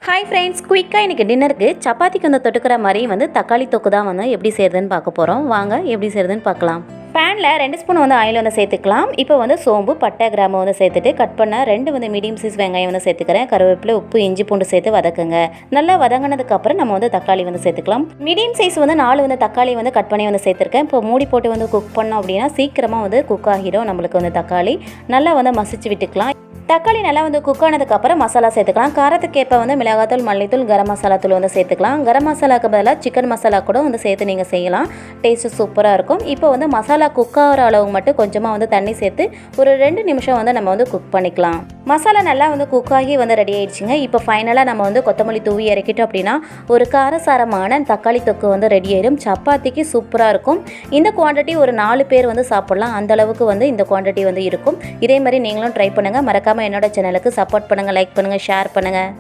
Hi friends, குயிக்காக இன்றைக்கி டின்னருக்கு சப்பாத்திக்கு வந்து தொட்டுக்கிற மாதிரி வந்து தக்காளி தொக்கு தான் வந்து எப்படி செய்கிறதுன்னு பார்க்க போகிறோம். வாங்க எப்படி செய்கிறதுன்னு பார்க்கலாம். பேனில் 2 ஸ்பூன் வந்து ஆயில் வந்து சேர்த்துக்கலாம். இப்போ வந்து சோம்பு, பட்டை, கிராம்பு வந்து சேர்த்துட்டு கட் பண்ண 2 வந்து மீடியம் சைஸ் வெங்காயம் வந்து சேர்த்துக்கிறேன். கருவேப்பிலை, உப்பு, இஞ்சி பூண்டு சேர்த்து வதக்குங்க. நல்லா வதங்கினதுக்கப்புறம் நம்ம வந்து தக்காளி வந்து சேர்த்துக்கலாம். மீடியம் சைஸ் வந்து 4 வந்து தக்காளி வந்து கட் பண்ணி வந்து சேர்த்துருக்கேன். இப்போ மூடி போட்டு வந்து குக் பண்ணோம் அப்படின்னா சீக்கிரமாக வந்து குக் ஆகிடும். நம்மளுக்கு வந்து தக்காளி நல்லா வந்து மசிச்சு விட்டுக்கலாம். தக்காளி நல்லா வந்து குக் ஆனதுக்கப்புறம் மசாலா சேர்த்துக்கலாம். காரத்துக்கு ஏற்ப வந்து மிளகாத்தூள், மல்லித்தூள், கரம் மசாலா தூள் வந்து சேர்த்துக்கலாம். கரம் மசாலாவுக்கு பதிலாக சிக்கன் மசாலா கூட வந்து சேர்த்து நீங்கள் செய்யலாம். டேஸ்ட்டு சூப்பராக இருக்கும். இப்போ வந்து மசாலா குக் ஆகிற அளவு மட்டும் கொஞ்சமாக வந்து தண்ணி சேர்த்து ஒரு 2 நிமிஷம் வந்து நம்ம வந்து குக் பண்ணிக்கலாம். மசாலா நல்லா வந்து குக் ஆகி வந்து ரெடி ஆயிடுச்சுங்க. இப்போ ஃபைனலாக நம்ம வந்து கொத்தமல்லி தூவி இறக்கிட்டோம் அப்படின்னா ஒரு காரசாரமான தக்காளி தொக்கு வந்து ரெடி ஆயிடும். சப்பாத்திக்கு சூப்பராக இருக்கும். இந்த குவான்டிட்டி ஒரு 4 பேர் வந்து சாப்பிட்லாம். அந்த அளவுக்கு வந்து இந்த குவான்டிட்டி வந்து இருக்கும். இதே மாதிரி நீங்களும் ட்ரை பண்ணுங்கள். மறக்காமல் என்னோட சேனலுக்கு சப்போர்ட் பண்ணுங்கள், லைக் பண்ணுங்கள், ஷேர் பண்ணுங்கள்.